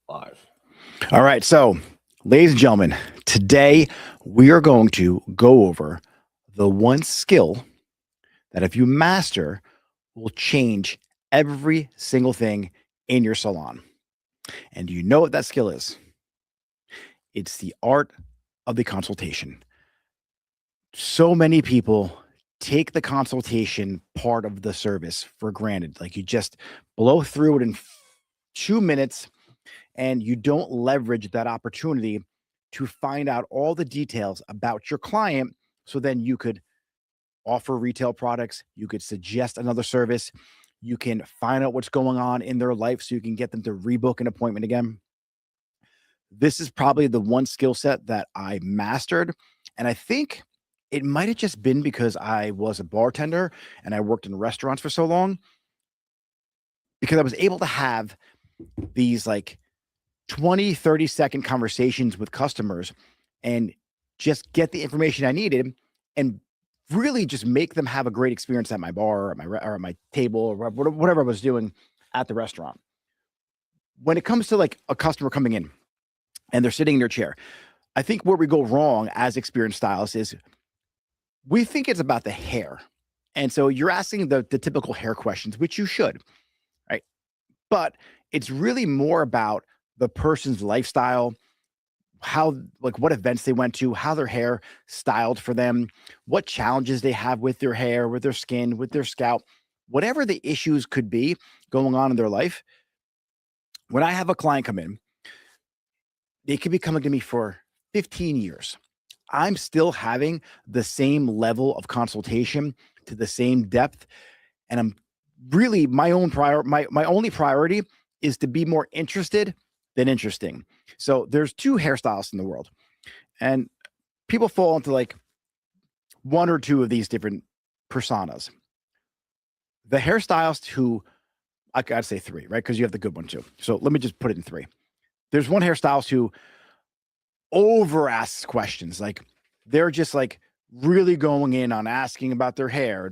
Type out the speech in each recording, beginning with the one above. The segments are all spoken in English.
Live. All right. So, ladies and gentlemen, today we are going to go over the one skill that if you master will change every single thing in your salon. And do you know what that skill is? It's the art of the consultation. So many people take the consultation part of the service for granted. Like you just blow through it in 2 minutes and you don't leverage that opportunity to find out all the details about your client so then you could offer retail products, you could suggest another service, you can find out what's going on in their life so you can get them to rebook an appointment again. This is probably the one skill set that I mastered, and I think it might have just been because I was a bartender and I worked in restaurants for so long, because I was able to have these like 20, 30-second conversations with customers and just get the information I needed and really just make them have a great experience at my bar or at my table or whatever I was doing at the restaurant. When it comes to like a customer coming in and they're sitting in their chair, I think where we go wrong as experienced stylists is we think it's about the hair. And so you're asking the typical hair questions, which you should, right? But it's really more about the person's lifestyle, how like what events they went to, how their hair styled for them, what challenges they have with their hair, with their skin, with their scalp, whatever the issues could be going on in their life. When I have a client come in, they could be coming to me for 15 years. I'm still having the same level of consultation to the same depth. And I'm really my only priority is to be more interested than interesting. So there's two hairstylists in the world, and people fall into like one or two of these different personas. The hairstylist who I gotta say three, right? Because you have the good one too. So let me just put it in three. There's one hairstylist who over asks questions. Like they're just like really going in on asking about their hair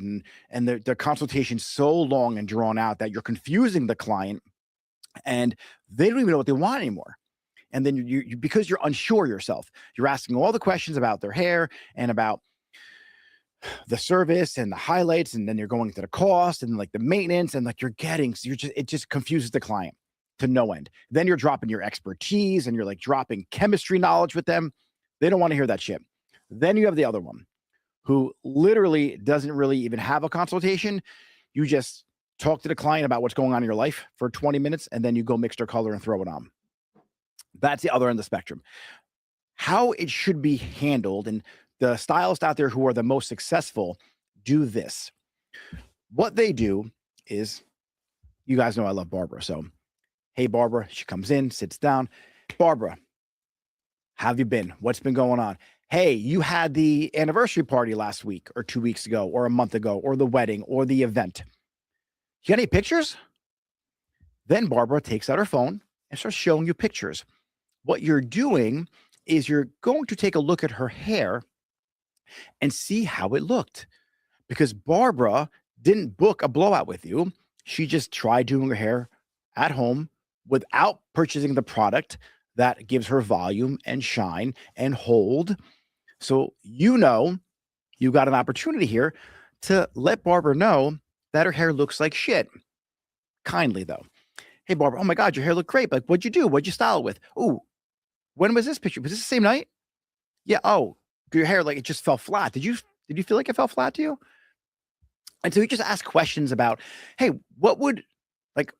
and their consultation so long and drawn out that you're confusing the client and they don't even know what they want anymore. And then you because you're unsure yourself, you're asking all the questions about their hair and about the service and the highlights, and then you're going to the cost and like the maintenance, and like you're just it just confuses the client to no end. Then you're dropping your expertise and you're like dropping chemistry knowledge with them. They don't want to hear that shit. Then you have the other one who literally doesn't really even have a consultation. You just talk to the client about what's going on in your life for 20 minutes and then you go mix their color and throw it on. That's the other end of the spectrum. How it should be handled, and the stylists out there who are the most successful do this. What they do is, you guys know I love Barbara. So, hey, Barbara, she comes in, sits down. Barbara, how have you been? What's been going on? Hey, you had the anniversary party last week or 2 weeks ago or a month ago or the wedding or the event. You got any pictures? Then Barbara takes out her phone and starts showing you pictures. What you're doing is you're going to take a look at her hair and see how it looked, because Barbara didn't book a blowout with you. She just tried doing her hair at home without purchasing the product that gives her volume and shine and hold. So, you got an opportunity here to let Barbara know that her hair looks like shit. Kindly, though. Hey, Barbara, oh my God, your hair looked great. Like, what'd you do? What'd you style it with? Oh, when was this picture? Was this the same night? Yeah. Oh, your hair, like it just fell flat. Did you feel like it fell flat to you? And so you just ask questions about, hey, what would like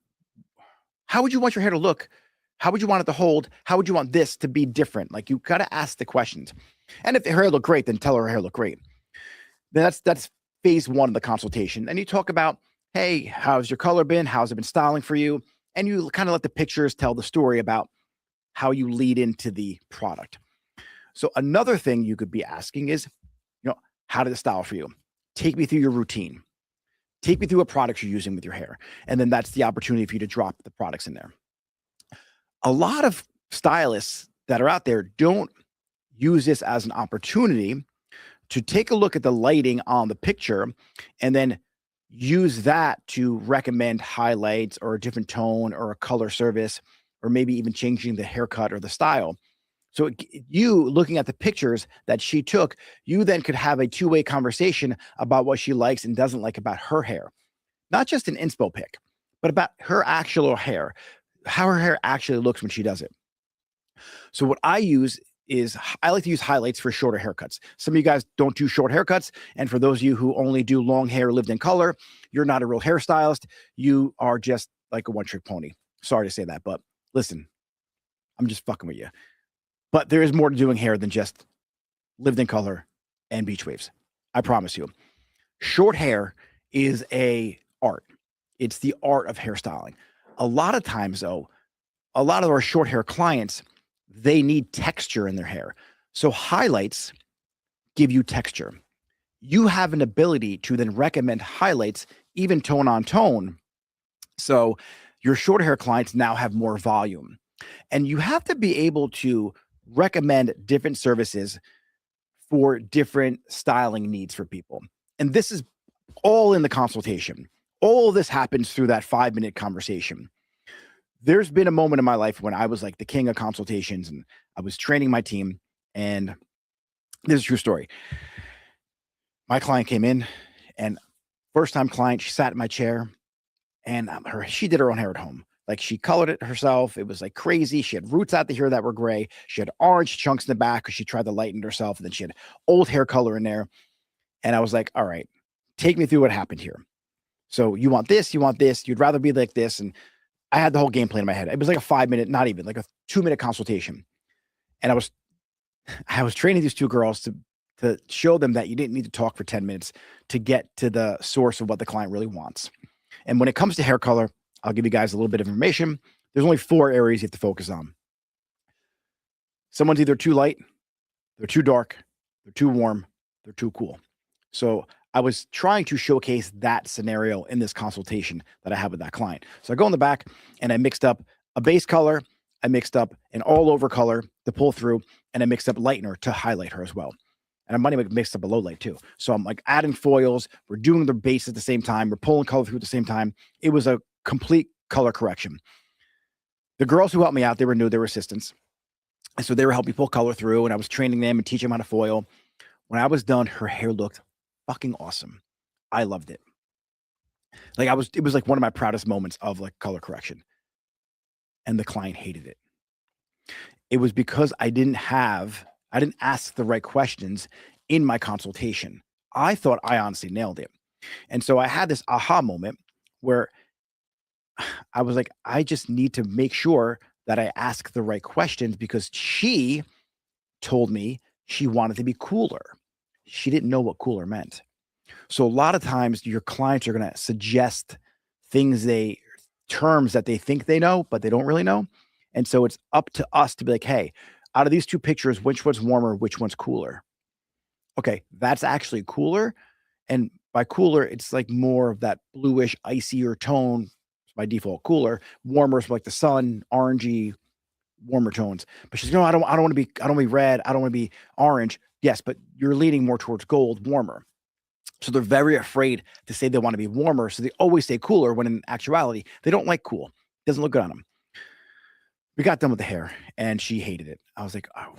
how would you want your hair to look? How would you want it to hold? How would you want this to be different? Like you gotta ask the questions. And if the hair looked great, then tell her hair looked great. Then that's phase one of the consultation. And you talk about, hey, how's your color been? How's it been styling for you? And you kind of let the pictures tell the story about how you lead into the product. So another thing you could be asking is, how did it style for you? Take me through your routine. Take me through what products you're using with your hair. And then that's the opportunity for you to drop the products in there. A lot of stylists that are out there don't use this as an opportunity to take a look at the lighting on the picture and then use that to recommend highlights or a different tone or a color service or maybe even changing the haircut or the style. So you looking at the pictures that she took, you then could have a two-way conversation about what she likes and doesn't like about her hair. Not just an inspo pic, but about her actual hair, how her hair actually looks when she does it. So what I use is I like to use highlights for shorter haircuts. Some of you guys don't do short haircuts. And for those of you who only do long hair lived in color, you're not a real hairstylist. You are just like a one-trick pony. Sorry to say that, but listen, I'm just fucking with you. But there is more to doing hair than just lived in color and beach waves. I promise you. Short hair is a art. It's the art of hairstyling. A lot of times, though, a lot of our short hair clients, they need texture in their hair. So highlights give you texture. You have an ability to then recommend highlights, even tone on tone. So your short hair clients now have more volume. And you have to be able to recommend different services for different styling needs for people. And this is all in the consultation. All of this happens through that 5-minute conversation. There's been a moment in my life when I was like the king of consultations and I was training my team. And this is a true story. My client came in and first time client, she sat in my chair and she did her own hair at home. Like she colored it herself. It was like crazy. She had roots out the hair that were gray. She had orange chunks in the back because she tried to lighten herself. And then she had old hair color in there. And I was like, all right, take me through what happened here. So you want this, you'd rather be like this. And I had the whole game plan in my head. It was like a 5-minute, not even like a 2-minute consultation. And I was training these two girls to show them that you didn't need to talk for 10 minutes to get to the source of what the client really wants. And when it comes to hair color, I'll give you guys a little bit of information. There's only 4 areas you have to focus on. Someone's either too light, they're too dark, they're too warm, they're too cool. So I was trying to showcase that scenario in this consultation that I had with that client. So I go in the back and I mixed up a base color, I mixed up an all over color to pull through, and I mixed up lightener to highlight her as well. And I might even mixed up a low light too. So I'm like adding foils, we're doing the base at the same time, we're pulling color through at the same time. It was a complete color correction. The girls who helped me out, they were new, they were assistants. And so they were helping me pull color through, and I was training them and teaching them how to foil. When I was done, her hair looked fucking awesome. I loved it. Like it was like one of my proudest moments of like color correction. And the client hated it. It was because I didn't ask the right questions in my consultation. I thought I honestly nailed it. And so I had this aha moment where I was like, I just need to make sure that I ask the right questions because she told me she wanted to be cooler. She didn't know what cooler meant. So a lot of times your clients are going to suggest terms that they think they know, but they don't really know. And so it's up to us to be like, hey, out of these 2 pictures, which one's warmer, which one's cooler? Okay, that's actually cooler. And by cooler, it's like more of that bluish, icier tone. By default, cooler. Warmer is like the sun, orangey, warmer tones. But she's no, I don't want to be red. I don't want to be orange. Yes, but you're leaning more towards gold, warmer. So they're very afraid to say they want to be warmer. So they always say cooler when in actuality, they don't like cool. It doesn't look good on them. We got done with the hair and she hated it. I was like, oh.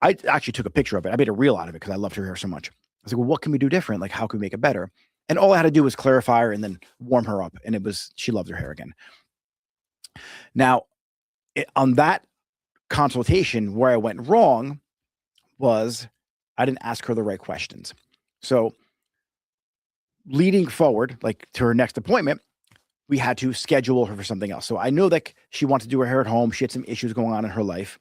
I actually took a picture of it. I made a reel out of it because I loved her hair so much. I was like, well, what can we do different? Like, how can we make it better? And all I had to do was clarify her and then warm her up. And she loved her hair again. Now, on that consultation, where I went wrong was I didn't ask her the right questions. So leading forward, like to her next appointment, we had to schedule her for something else. So I know that she wanted to do her hair at home. She had some issues going on in her life.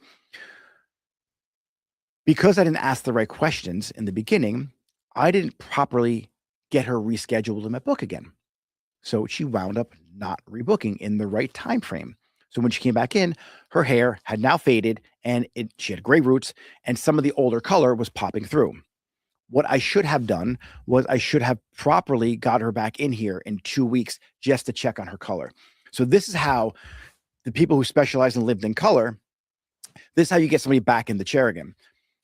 Because I didn't ask the right questions in the beginning, I didn't properly get her rescheduled in my book again. So she wound up not rebooking in the right time frame. So when she came back in, her hair had now faded and she had gray roots and some of the older color was popping through. What I should have done was I should have properly got her back in here in 2 weeks just to check on her color. So this is how the people who specialize in lived in color, this is how you get somebody back in the chair again.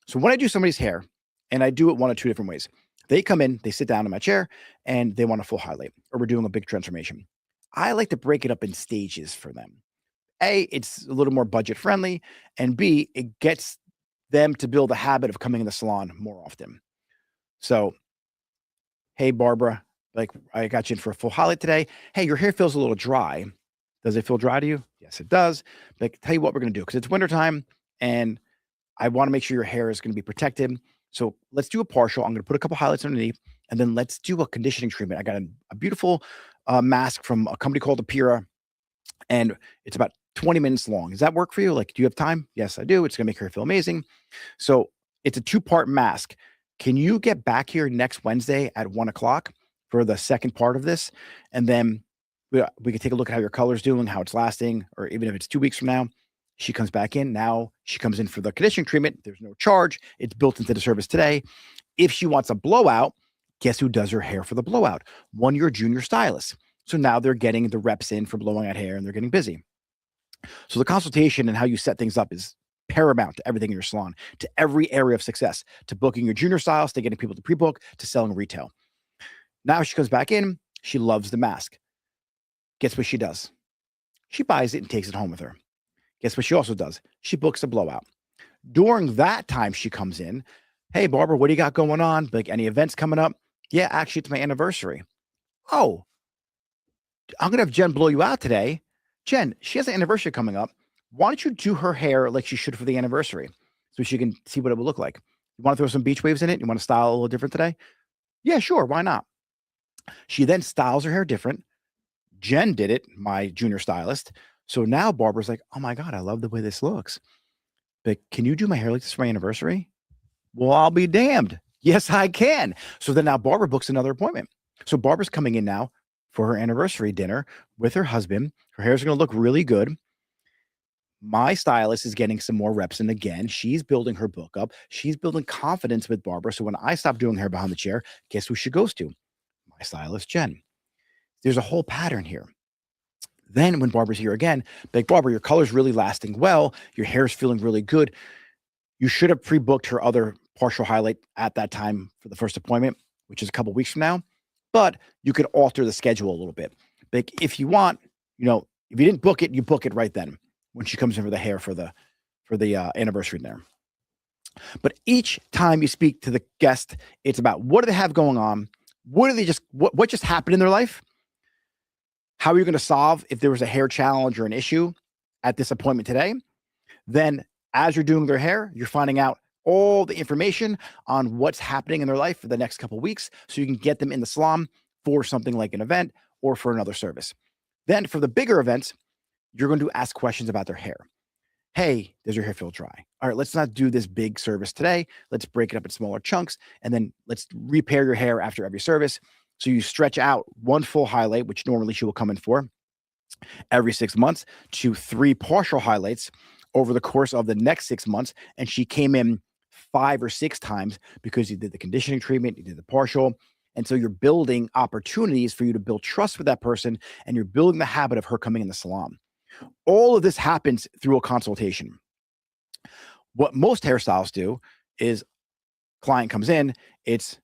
So when I do somebody's hair, and I do it 1 of 2 different ways. They come in, they sit down in my chair, and they want a full highlight, or we're doing a big transformation. I like to break it up in stages for them. A, it's a little more budget friendly, and B, it gets them to build a habit of coming in the salon more often. So, hey, Barbara, like I got you in for a full highlight today. Hey, your hair feels a little dry. Does it feel dry to you? Yes, it does. Like, tell you what we're going to do because it's wintertime and I want to make sure your hair is going to be protected. So let's do a partial. I'm going to put a couple highlights underneath and then let's do a conditioning treatment. I got a beautiful mask from a company called Apira and it's about 20 minutes long. Does that work for you? Like, do you have time? Yes, I do. It's going to make her feel amazing. So it's a two-part mask. Can you get back here next Wednesday at 1 o'clock for the second part of this? And then we can take a look at how your color's doing, how it's lasting, or even if it's 2 weeks from now, she comes back in. Now she comes in for the conditioning treatment. There's no charge. It's built into the service today. If she wants a blowout, guess who does her hair for the blowout? One of your junior stylists. So now they're getting the reps in for blowing out hair and they're getting busy. So the consultation and how you set things up is paramount to everything in your salon, to every area of success, to booking your junior styles, to getting people to pre-book, to selling retail. Now she comes back in. She loves the mask. Guess what she does? She buys it and takes it home with her. Guess what she also does? She books a blowout. During that time, she comes in. Hey, Barbara, what do you got going on? Like any events coming up? Yeah, actually, it's my anniversary. Oh, I'm going to have Jen blow you out today. Jen, she has an anniversary coming up. Why don't you do her hair like she should for the anniversary so she can see what it will look like? You want to throw some beach waves in it? You want to style a little different today? Yeah, sure. Why not? She then styles her hair different. Jen did it, my junior stylist. So now Barbara's like, oh my God, I love the way this looks. But can you do my hair like this for my anniversary? Well, I'll be damned. Yes, I can. So then now Barbara books another appointment. So Barbara's coming in now for her anniversary dinner with her husband. Her hair's going to look really good. My stylist is getting some more reps in again. She's building her book up. She's building confidence with Barbara. So when I stop doing hair behind the chair, guess who she goes to? My stylist, Jen. There's a whole pattern here. Then when Barbara's here again, like, Barbara, your color's really lasting well. Your hair's feeling really good. You should have pre-booked her other partial highlight at that time for the first appointment, which is a couple weeks from now. But you could alter the schedule a little bit. Like if you want, if you didn't book it, you book it right then when she comes in for the hair for the anniversary there. But each time you speak to the guest, it's about what do they have going on? What just happened in their life? How are you going to solve if there was a hair challenge or an issue at this appointment today? Then as you're doing their hair, you're finding out all the information on what's happening in their life for the next couple of weeks so you can get them in the salon for something like an event or for another service. Then for the bigger events, you're going to ask questions about their hair. Hey, does your hair feel dry? All right, let's not do this big service today. Let's break it up in smaller chunks and then let's repair your hair after every service. So you stretch out one full highlight, which normally she will come in for every 6 months, to 3 partial highlights over the course of the next 6 months. And she came in 5 or 6 times because you did the conditioning treatment, you did the partial. And so you're building opportunities for you to build trust with that person and you're building the habit of her coming in the salon. All of this happens through a consultation. What most hairstylists do is client comes in, it's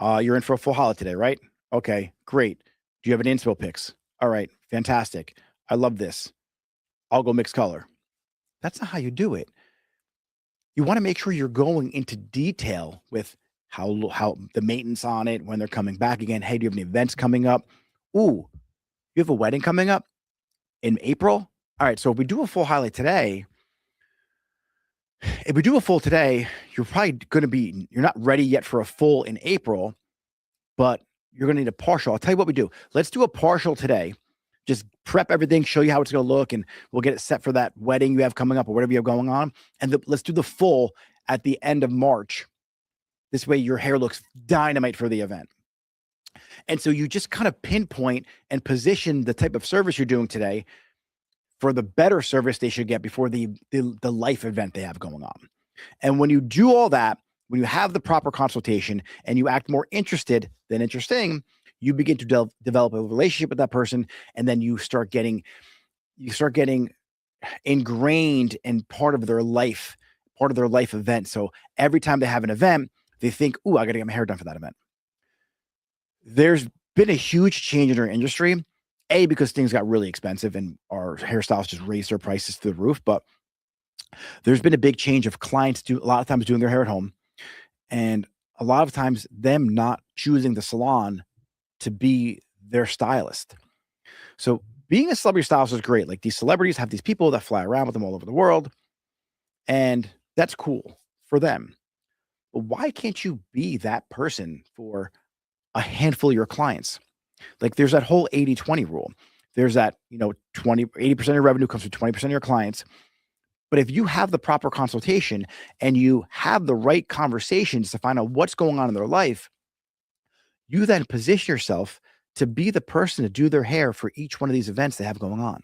you're in for a full highlight today, right? Okay, great. Do you have any inspo pics? All right, fantastic. I love this. I'll go mix color. That's not how you do it. You want to make sure you're going into detail with how the maintenance on it, when they're coming back again. Hey, do you have any events coming up? Ooh, you have a wedding coming up in April? All right, so if we do a full highlight today, you're probably going to be, you're not ready yet for a full in April, but you're going to need a partial. I'll tell you what we do. Let's do a partial today. Just prep everything, show you how it's going to look, and we'll get it set for that wedding you have coming up or whatever you have going on. And let's do the full at the end of March. This way your hair looks dynamite for the event. And so you just kind of pinpoint and position the type of service you're doing today for the better service they should get before the life event they have going on. And when you do all that, when you have the proper consultation and you act more interested than interesting, you begin to develop a relationship with that person. And then you start getting ingrained in part of their life event. So every time they have an event, they think, ooh, I got to get my hair done for that event. There's been a huge change in our industry. A, because things got really expensive and our hairstylists just raised their prices to the roof. But there's been a big change of clients a lot of times doing their hair at home, and a lot of times them not choosing the salon to be their stylist. So being a celebrity stylist is great. Like these celebrities have these people that fly around with them all over the world, and that's cool for them. But why can't you be that person for a handful of your clients? Like there's that whole 80-20 rule. There's that, 80% of your revenue comes from 20% of your clients. But if you have the proper consultation and you have the right conversations to find out what's going on in their life, you then position yourself to be the person to do their hair for each one of these events they have going on.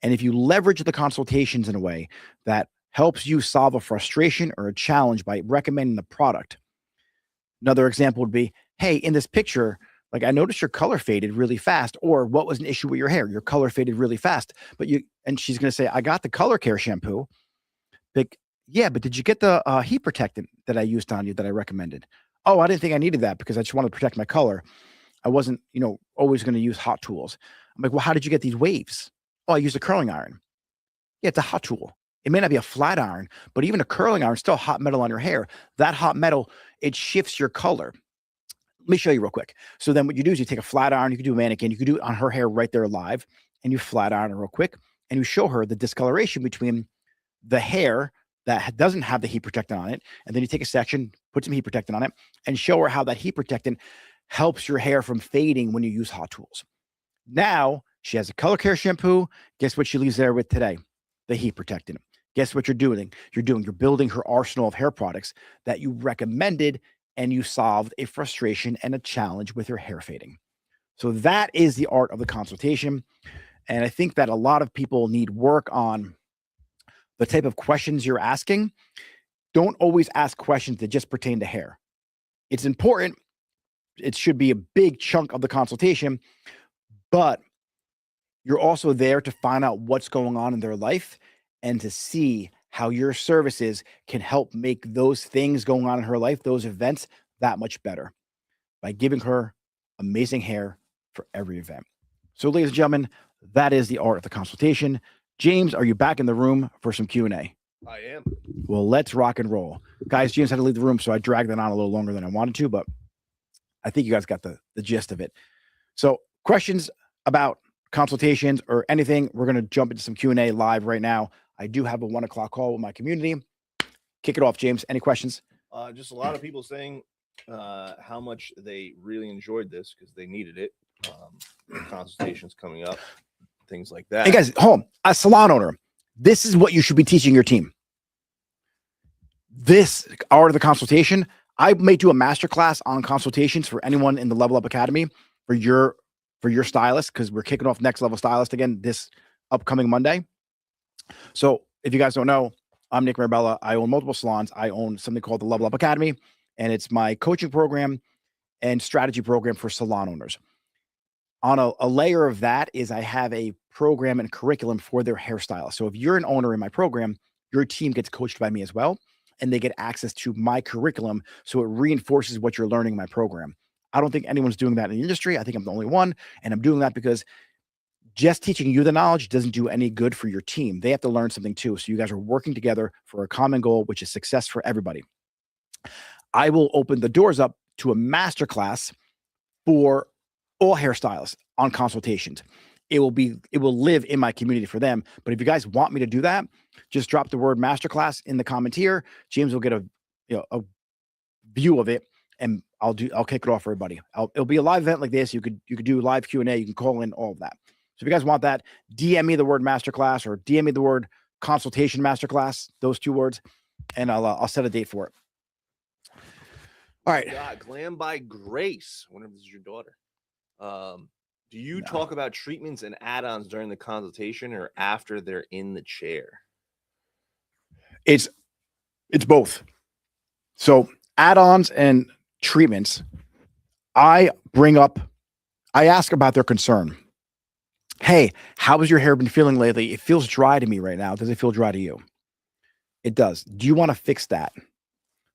And if you leverage the consultations in a way that helps you solve a frustration or a challenge by recommending the product. Another example would be, hey, in this picture, like I noticed your color faded really fast, or what was an issue with your hair? Your color faded really fast. And she's going to say, I got the color care shampoo. Like, yeah, but did you get the heat protectant that I used on you that I recommended? Oh, I didn't think I needed that because I just wanted to protect my color. I wasn't, always going to use hot tools. I'm like, well, how did you get these waves? Oh, I used a curling iron. Yeah, it's a hot tool. It may not be a flat iron, but even a curling iron is still hot metal on your hair. That hot metal, it shifts your color. Let me show you real quick. So then what you do is you take a flat iron, you can do a mannequin, you can do it on her hair right there live, and you flat iron it real quick, and you show her the discoloration between the hair that doesn't have the heat protectant on it, and then you take a section, put some heat protectant on it, and show her how that heat protectant helps your hair from fading when you use hot tools. Now she has a color care shampoo. Guess what she leaves there with today? The heat protectant. Guess what you're doing? You're building her arsenal of hair products that you recommended, and you solved a frustration and a challenge with her hair fading. So that is the art of the consultation. And I think that a lot of people need work on the type of questions you're asking. Don't always ask questions that just pertain to hair. It's important. It should be a big chunk of the consultation, but you're also there to find out what's going on in their life and to see how your services can help make those things going on in her life, those events, that much better by giving her amazing hair for every event. So, ladies and gentlemen, that is the art of the consultation. James, are you back in the room for some Q&A? I am. Well, let's rock and roll. Guys, James had to leave the room, so I dragged that on a little longer than I wanted to, but I think you guys got the gist of it. So, questions about consultations or anything, we're going to jump into some Q&A live right now. I do have a 1 o'clock call with my community. Kick it off, James. Any questions? Just a lot of people saying how much they really enjoyed this because they needed it. Consultations coming up, things like that. Hey guys, home, a salon owner, this is what you should be teaching your team. This art of the consultation, I may do a masterclass on consultations for anyone in the Level Up Academy for your stylist, because we're kicking off Next Level Stylist again this upcoming Monday. So if you guys don't know, I'm Nick Marabella. I own multiple salons. I own something called the Level Up Academy, and it's my coaching program and strategy program for salon owners. On a layer of that is I have a program and curriculum for their hairstylist. So if you're an owner in my program, your team gets coached by me as well, and they get access to my curriculum. So it reinforces what you're learning in my program. I don't think anyone's doing that in the industry. I think I'm the only one. And I'm doing that because just teaching you the knowledge doesn't do any good for your team. They have to learn something too. So you guys are working together for a common goal, which is success for everybody. I will open the doors up to a masterclass for all hairstylists on consultations. It will live in my community for them. But if you guys want me to do that, just drop the word masterclass in the comment here. James will get a view of it, and I'll kick it off for everybody. It'll be a live event like this. You could do live Q&A. You can call in, all of that. So if you guys want that, DM me the word masterclass or DM me the word consultation masterclass, those 2 words, and I'll set a date for it. All right. Glam by Grace. I wonder if this is your daughter. Do you talk about treatments and add-ons during the consultation or after they're in the chair? It's both. So add-ons and treatments, I ask about their concern. Hey, how has your hair been feeling lately? It feels dry to me right now. Does it feel dry to you? It does. Do you want to fix that?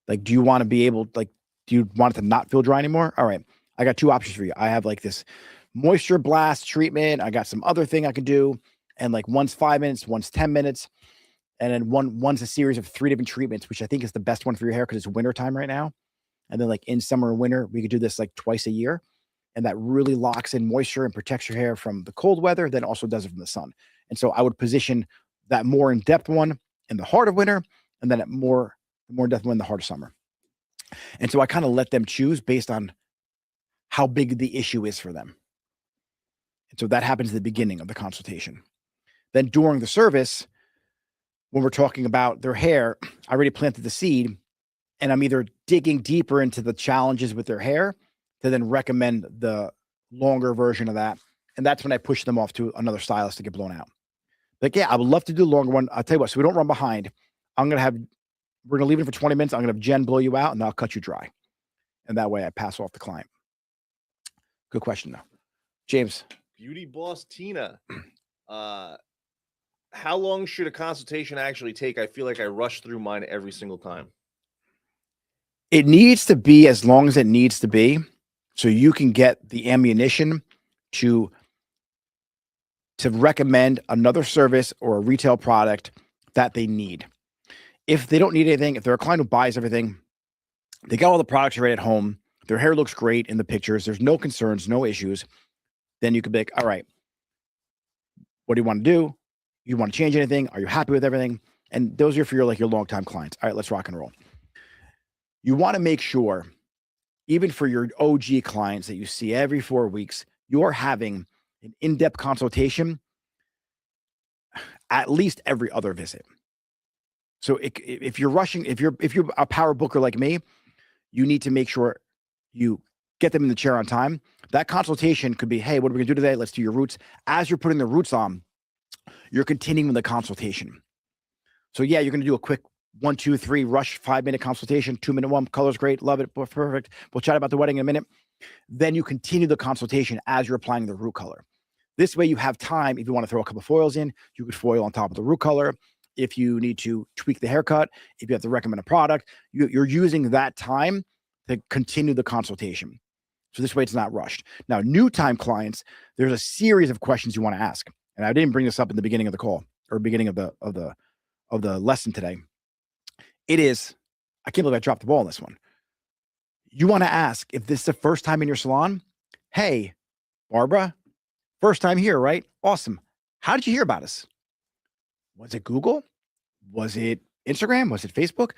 Like, do you want to be able, do you want it to not feel dry anymore? All right. I got 2 options for you. I have like this moisture blast treatment. I got some other thing I could do. And like one's 5 minutes, one's 10 minutes. And then one's a series of 3 different treatments, which I think is the best one for your hair because it's winter time right now. And then like in summer and winter, we could do this like twice a year. And that really locks in moisture and protects your hair from the cold weather, then also does it from the sun. And so I would position that more in-depth one in the heart of winter, and then more in-depth one in the heart of summer. And so I kind of let them choose based on how big the issue is for them. And so that happens at the beginning of the consultation. Then during the service, when we're talking about their hair, I already planted the seed, and I'm either digging deeper into the challenges with their hair to then recommend the longer version of that. And that's when I push them off to another stylist to get blown out. Like, yeah, I would love to do a longer one. I'll tell you what, so we don't run behind. We're going to leave it for 20 minutes. I'm going to have Jen blow you out, and I'll cut you dry. And that way I pass off the client. Good question, though. James. Beauty boss Tina. How long should a consultation actually take? I feel like I rush through mine every single time. It needs to be as long as it needs to be, so you can get the ammunition to recommend another service or a retail product that they need. If they don't need anything, if they're a client who buys everything, they got all the products right at home, their hair looks great in the pictures, there's no concerns, no issues, then you could be like, all right, what do you want to do? You want to change anything? Are you happy with everything? And those are for your longtime clients. All right, let's rock and roll. You want to make sure, even for your OG clients that you see every 4 weeks, you're having an in-depth consultation at least every other visit. So if you're rushing, if you're a power booker like me, you need to make sure you get them in the chair on time. That consultation could be, hey, what are we gonna do today? Let's do your roots. As you're putting the roots on, you're continuing the consultation. So yeah, you're gonna do a quick 1, 2, 3 rush 5-minute consultation, 2-minute one, color's great, love it, perfect. We'll chat about the wedding in a minute. Then you continue the consultation as you're applying the root color. This way you have time. If you want to throw a couple of foils in, you could foil on top of the root color. If you need to tweak the haircut, if you have to recommend a product, you're using that time to continue the consultation. So this way it's not rushed. Now, new time clients, there's a series of questions you want to ask. And I didn't bring this up in the beginning of the call or beginning of the lesson today. It is, I can't believe I dropped the ball on this one. You want to ask, if this is the first time in your salon, hey, Barbara, first time here, right? Awesome. How did you hear about us? Was it Google? Was it Instagram? Was it Facebook?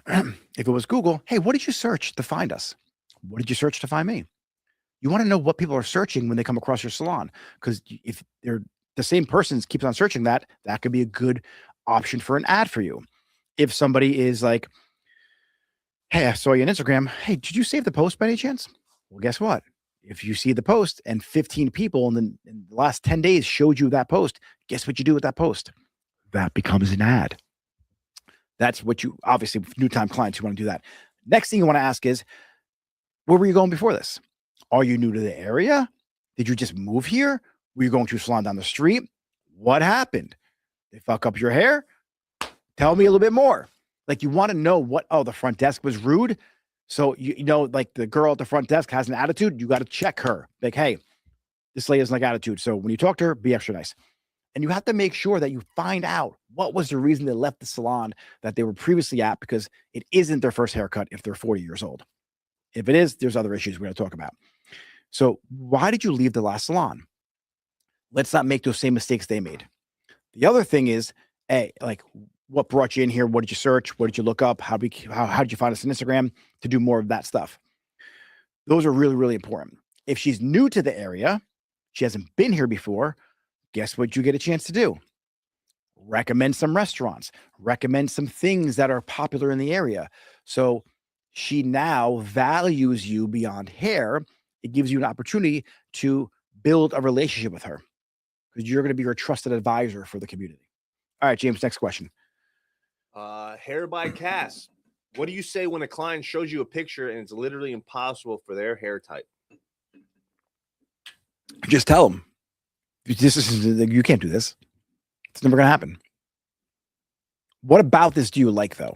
If it was Google, hey, what did you search to find us? What did you search to find me? You want to know what people are searching when they come across your salon, because if they're the same person keeps on searching that could be a good option for an ad for you. If somebody is like, hey, I saw you on Instagram. Hey, did you save the post by any chance? Well, guess what? If you see the post and 15 people in the last 10 days showed you that post, guess what you do with that post? That becomes an ad. That's what you, obviously, new time clients, you want to do that. Next thing you want to ask is, where were you going before this? Are you new to the area? Did you just move here? Were you going to a salon down the street? What happened? They fuck up your hair? Tell me a little bit more. Like, you want to know what, oh, the front desk was rude. So, you know, like the girl at the front desk has an attitude. You got to check her. Like, hey, this lady doesn't like attitude. So when you talk to her, be extra nice. And you have to make sure that you find out what was the reason they left the salon that they were previously at, because it isn't their first haircut if they're 40 years old. If it is, there's other issues we're going to talk about. So why did you leave the last salon? Let's not make those same mistakes they made. The other thing is, hey, like, what brought you in here? What did you search? What did you look up? How did you find us on Instagram? To do more of that stuff. Those are really, really important. If she's new to the area, she hasn't been here before, guess what you get a chance to do? Recommend some restaurants, recommend some things that are popular in the area. So she now values you beyond hair. It gives you an opportunity to build a relationship with her, because you're going to be her trusted advisor for the community. All right, James, next question. Hair by Cass. What do you say when a client shows you a picture and it's literally impossible for their hair type? Just tell them, you can't do this. It's never going to happen. What about this do you like, though?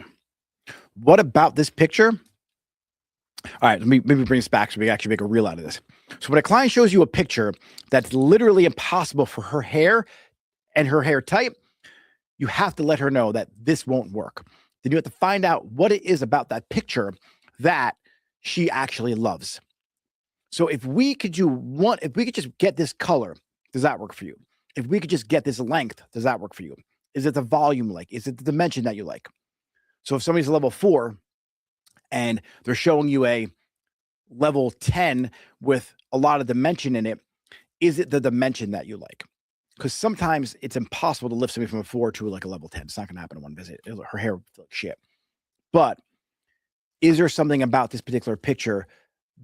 What about this picture All right, let me maybe bring this back so we can actually make a reel out of this. So when a client shows you a picture that's literally impossible for her hair and her hair type, you have to let her know that this won't work. Then you have to find out what it is about that picture that she actually loves. So if we could just get this color, does that work for you? If we could just get this length, does that work for you? Is it the volume like? Is it the dimension that you like? So if somebody's a level 4 and they're showing you a level 10 with a lot of dimension in it, is it the dimension that you like? Because sometimes it's impossible to lift somebody from a 4 to like a level 10. It's not going to happen in one visit. Her hair will feel like shit. But is there something about this particular picture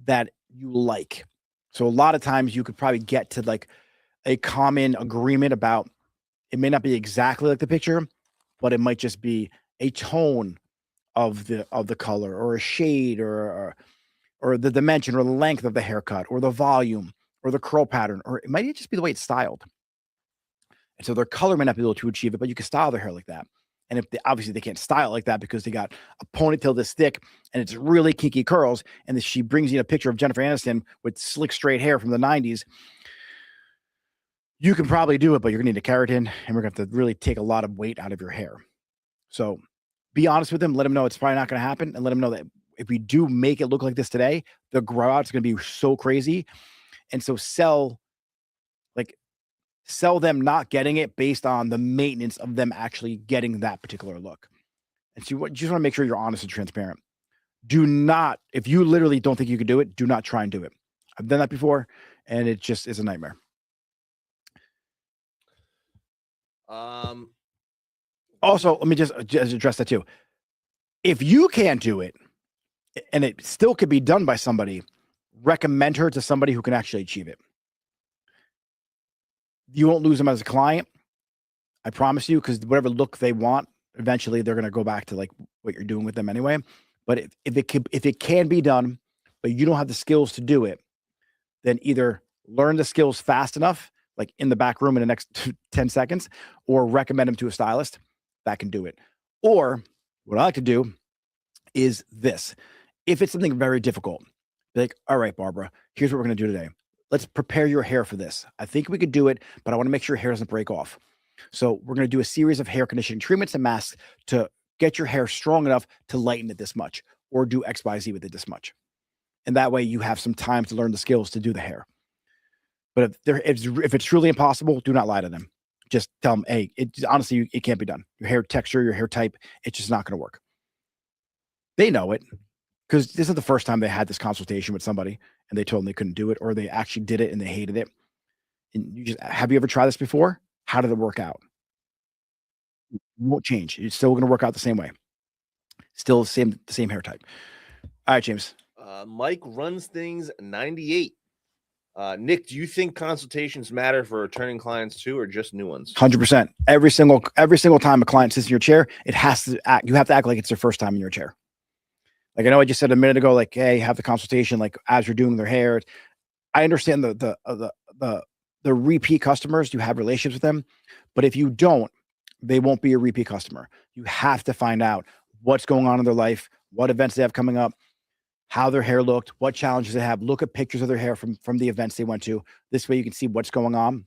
that you like? So a lot of times you could probably get to like a common agreement about, it may not be exactly like the picture, but it might just be a tone of the color or a shade or the dimension or the length of the haircut or the volume or the curl pattern, or it might just be the way it's styled. And so their color may not be able to achieve it, but you can style their hair like that. And if obviously they can't style it like that because they got a ponytail this thick and it's really kinky curls, and she brings you a picture of Jennifer Aniston with slick straight hair from the 90s, you can probably do it, but you're gonna need a keratin, and we're gonna have to really take a lot of weight out of your hair. So be honest with them, let them know it's probably not gonna happen, and let them know that if we do make it look like this today, the grow out's gonna be so crazy. And so sell them not getting it based on the maintenance of them actually getting that particular look. And so you just want to make sure you're honest and transparent. Do not, if you literally don't think you can do it, do not try and do it. I've done that before, and it just is a nightmare. Also, let me just address that too. If you can't do it, and it still could be done by somebody, recommend her to somebody who can actually achieve it. You won't lose them as a client, I promise you, because whatever look they want, eventually they're going to go back to like what you're doing with them anyway. But if it can be done, but you don't have the skills to do it, then either learn the skills fast enough, like in the back room in the next 10 seconds, or recommend them to a stylist that can do it. Or what I like to do is this. If it's something very difficult, be like, all right, Barbara, here's what we're going to do today. Let's prepare your hair for this. I think we could do it, but I want to make sure your hair doesn't break off. So we're going to do a series of hair conditioning treatments and masks to get your hair strong enough to lighten it this much, or do X, Y, Z with it this much. And that way you have some time to learn the skills to do the hair. But if it's truly impossible, do not lie to them. Just tell them, hey, honestly, it can't be done. Your hair texture, your hair type, it's just not going to work. They know it, because this is the first time they had this consultation with somebody and they told them they couldn't do it, or they actually did it and they hated it. And have you ever tried this before? How did it work out? It won't change. It's still going to work out the same way. Still the same hair type. All right, James. Mike runs things 98. Nick, do you think consultations matter for returning clients too, or just new ones? 100%. Every single time a client sits in your chair, you have to act like it's their first time in your chair. Like I know I just said a minute ago, like, hey, have the consultation, like as you're doing their hair. I understand the repeat customers, you have relationships with them, but if you don't, they won't be a repeat customer. You have to find out what's going on in their life, what events they have coming up, how their hair looked, what challenges they have. Look at pictures of their hair from the events they went to. This way you can see what's going on.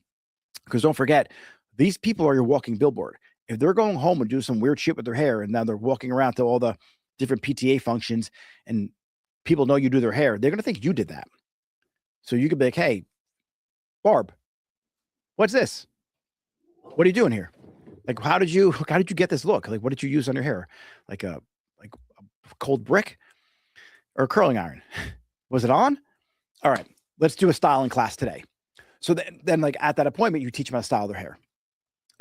Because don't forget, these people are your walking billboard. If they're going home and do some weird shit with their hair, and now they're walking around to all the different PTA functions and people know you do their hair, they're going to think you did that. So you could be like, hey, Barb, what's this? What are you doing here? Like, how did you get this look? Like, what did you use on your hair? Like a cold brick or a curling iron? Was it on? All right, let's do a styling class today. So then like at that appointment, you teach them how to style their hair.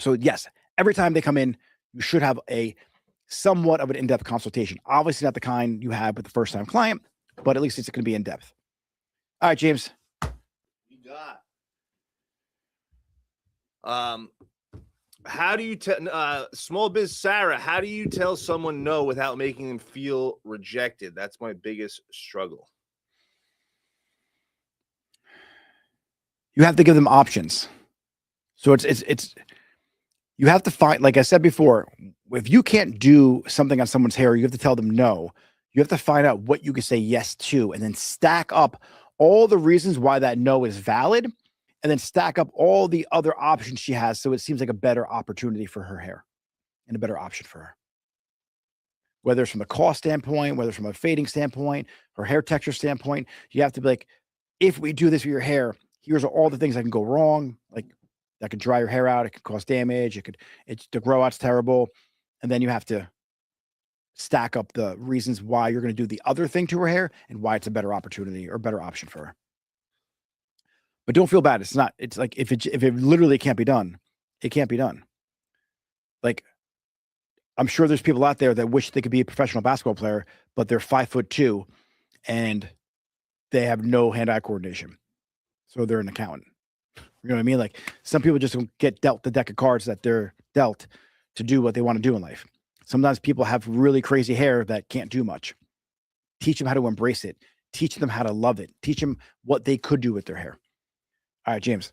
So yes, every time they come in, you should have a somewhat of an in-depth consultation. Obviously not the kind you have with the first-time client, but at least it's going to be in-depth. All right, James. You got. How do you tell small biz Sarah? How do you tell someone no without making them feel rejected? That's my biggest struggle. You have to give them options. So it's you have to find, like I said before, if you can't do something on someone's hair, you have to tell them no. You have to find out what you can say yes to, and then stack up all the reasons why that no is valid, and then stack up all the other options she has. So it seems like a better opportunity for her hair and a better option for her. Whether it's from a cost standpoint, whether it's from a fading standpoint, her hair texture standpoint, you have to be like, if we do this with your hair, here's all the things that can go wrong. Like that could dry your hair out. It could cause damage. The grow out's terrible. And then you have to stack up the reasons why you're going to do the other thing to her hair and why it's a better opportunity or better option for her. But don't feel bad. It's like if it literally can't be done, it can't be done. Like, I'm sure there's people out there that wish they could be a professional basketball player, but they're 5'2" and they have no hand-eye coordination. So they're an accountant. You know what I mean? Like, some people just don't get dealt the deck of cards that they're dealt to do what they want to do in life. Sometimes people have really crazy hair that can't do much. Teach them how to embrace it. Teach them how to love it. Teach them what they could do with their hair. All right, James.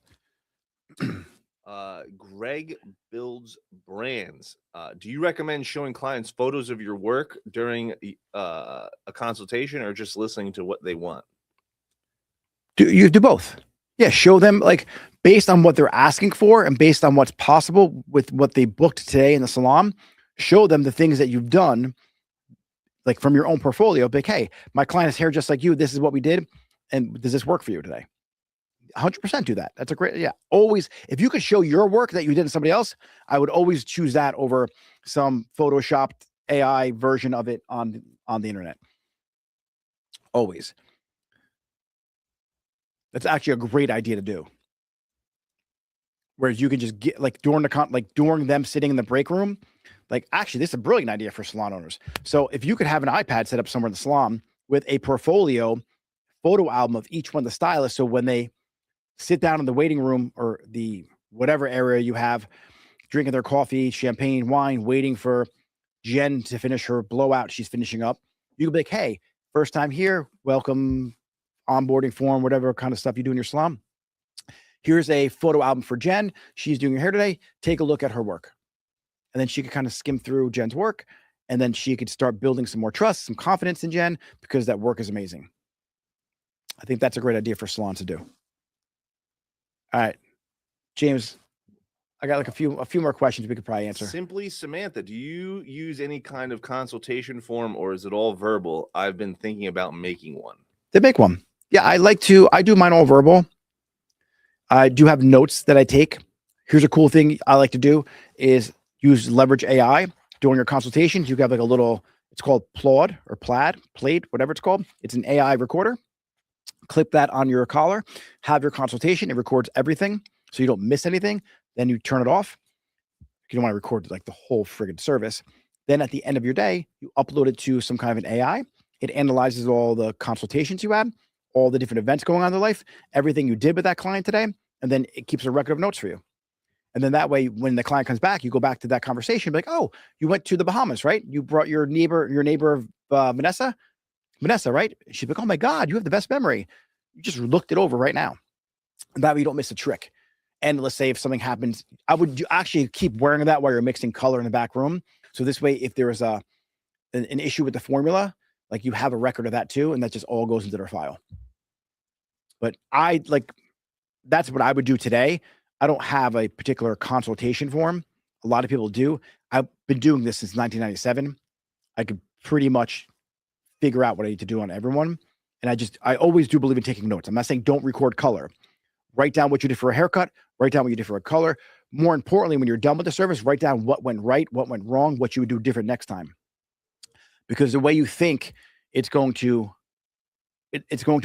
Greg builds brands. Do you recommend showing clients photos of your work during a consultation, or just listening to what they want? You do both. Yeah, show them, like, based on what they're asking for and based on what's possible with what they booked today in the salon. Show them the things that you've done, like from your own portfolio. Like, hey, my client has hair just like you. This is what we did, and does this work for you today? 100% do that. That's a great, yeah. Always, if you could show your work that you did to somebody else, I would always choose that over some photoshopped AI version of it on the internet. Always. That's actually a great idea to do. Whereas you can just get, like, during them sitting in the break room, like, actually, this is a brilliant idea for salon owners. So if you could have an iPad set up somewhere in the salon with a portfolio photo album of each one of the stylists, so when they sit down in the waiting room or the whatever area you have, drinking their coffee, champagne, wine, waiting for Jen to finish her blowout she's finishing up, you can be like, hey, first time here, welcome, onboarding form, whatever kind of stuff you do in your salon. Here's a photo album for Jen. She's doing her hair today. Take a look at her work. And then she could kind of skim through Jen's work, and then she could start building some more trust, some confidence in Jen, because that work is amazing. I think that's a great idea for salon to do. All right, James, I got like a few more questions we could probably answer. Simply Samantha, do you use any kind of consultation form, or is it all verbal? I've been thinking about making one. They make one. Yeah, I do mine all verbal. I do have notes that I take. Here's a cool thing I like to do is leverage AI during your consultations. You have like a little, it's called Plaid, whatever it's called. It's an AI recorder. Clip that on your collar, have your consultation. It records everything so you don't miss anything. Then you turn it off. You don't want to record like the whole friggin' service. Then at the end of your day, you upload it to some kind of an AI. It analyzes all the consultations you had, all the different events going on in their life, everything you did with that client today, and then it keeps a record of notes for you. And then that way, when the client comes back, you go back to that conversation, be like, oh, you went to the Bahamas, right? You brought your neighbor, Vanessa, right? She'd be like, oh my God, you have the best memory. You just looked it over right now. And that way you don't miss a trick. And let's say if something happens, I would actually keep wearing that while you're mixing color in the back room. So this way, if there is an issue with the formula, like, you have a record of that too, and that just all goes into their file. But that's what I would do today. I don't have a particular consultation form. A lot of people do. I've been doing this since 1997. I could pretty much figure out what I need to do on everyone. And I always do believe in taking notes. I'm not saying don't record color. Write down what you did for a haircut. Write down what you did for a color. More importantly, when you're done with the service, write down what went right, what went wrong, what you would do different next time. Because the way you think, it's going to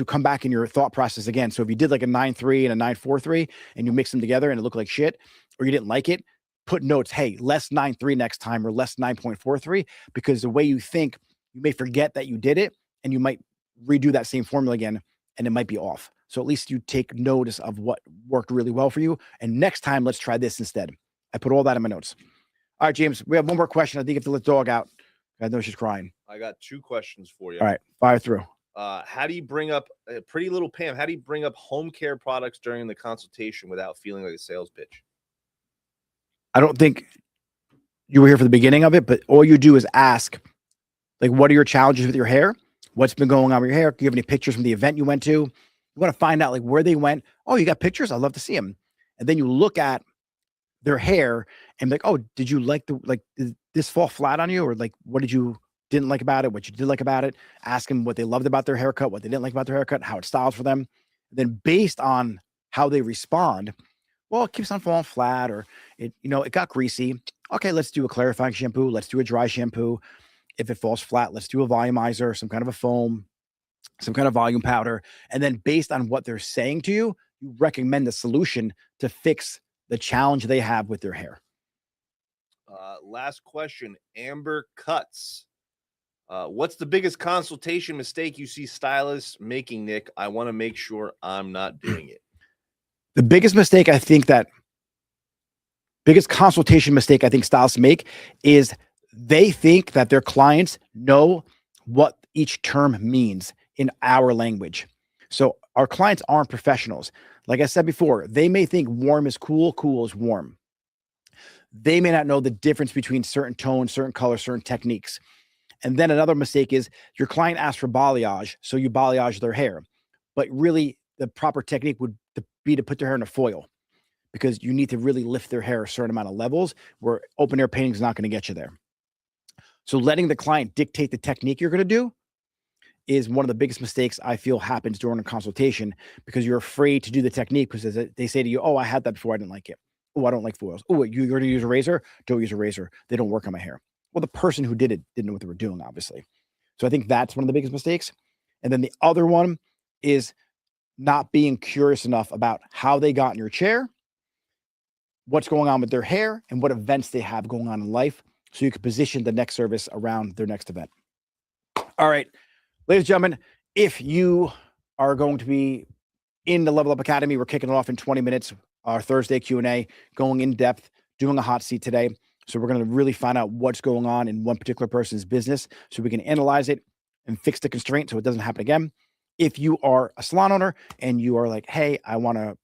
come back in your thought process again. So if you did like a 9.3 and a 9.43 and you mix them together and it looked like shit, or you didn't like it, put notes, hey, less 9.3 next time, or less 9.43, because the way you think, you may forget that you did it, and you might redo that same formula again, and it might be off. So at least you take notice of what worked really well for you. And next time, let's try this instead. I put all that in my notes. All right, James, we have one more question. I think you have to let dog out. I know she's crying. I got 2 questions for you. All right, fire through. How do you bring up Pretty Little Pam? How do you bring up home care products during the consultation without feeling like a sales pitch? I don't think you were here for the beginning of it, but all you do is ask, Like, what are your challenges with your hair? What's been going on with your hair? Do you have any pictures from the event you went to? You want to find out like where they went. Oh, you got pictures? I'd love to see them. And then you look at their hair and be like, oh, did you like did this fall flat on you? Or like, what did you didn't like about it? What you did like about it? Ask them what they loved about their haircut, what they didn't like about their haircut, how it styles for them. Then based on how they respond, well, it keeps on falling flat or it got greasy. Okay, let's do a clarifying shampoo. Let's do a dry shampoo. If it falls flat, let's do a volumizer, some kind of a foam, some kind of volume powder. And then based on what they're saying to you, you recommend the solution to fix the challenge they have with their hair. Last question, Amber Cuts. What's the biggest consultation mistake you see stylists making, Nick? I want to make sure I'm not doing it. The biggest consultation mistake I think stylists make is they think that their clients know what each term means in our language. So our clients aren't professionals. Like I said before, they may think warm is cool, cool is warm. They may not know the difference between certain tones, certain colors, certain techniques. And then another mistake is your client asks for balayage, so you balayage their hair. But really, the proper technique would be to put their hair in a foil because you need to really lift their hair a certain amount of levels where open air painting is not going to get you there. So letting the client dictate the technique you're going to do is one of the biggest mistakes I feel happens during a consultation because you're afraid to do the technique because they say to you, oh, I had that before, I didn't like it. Oh, I don't like foils. Oh, you're going to use a razor? Don't use a razor. They don't work on my hair. Well, the person who did it didn't know what they were doing, obviously. So I think that's one of the biggest mistakes. And then the other one is not being curious enough about how they got in your chair, what's going on with their hair, and what events they have going on in life so you can position the next service around their next event. All right, ladies and gentlemen, if you are going to be in the Level Up Academy, we're kicking it off in 20 minutes, our Thursday Q&A, going in depth, doing a hot seat today. So we're going to really find out what's going on in one particular person's business so we can analyze it and fix the constraint so it doesn't happen again. If you are a salon owner and you are like, hey, I want to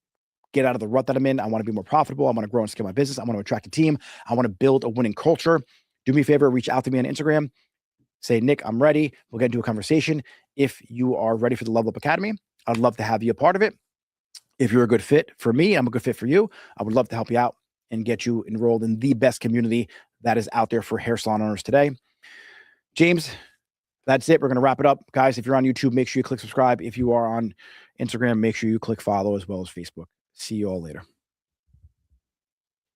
get out of the rut that I'm in. I want to be more profitable. I want to grow and scale my business. I want to attract a team. I want to build a winning culture. Do me a favor, reach out to me on Instagram. Say, Nick, I'm ready. We'll get into a conversation. If you are ready for the Level Up Academy, I'd love to have you a part of it. If you're a good fit for me, I'm a good fit for you. I would love to help you out and get you enrolled in the best community that is out there for hair salon owners today. James, that's it. We're going to wrap it up. Guys, if you're on YouTube, make sure you click subscribe. If you are on Instagram, make sure you click follow as well as Facebook. See you all later.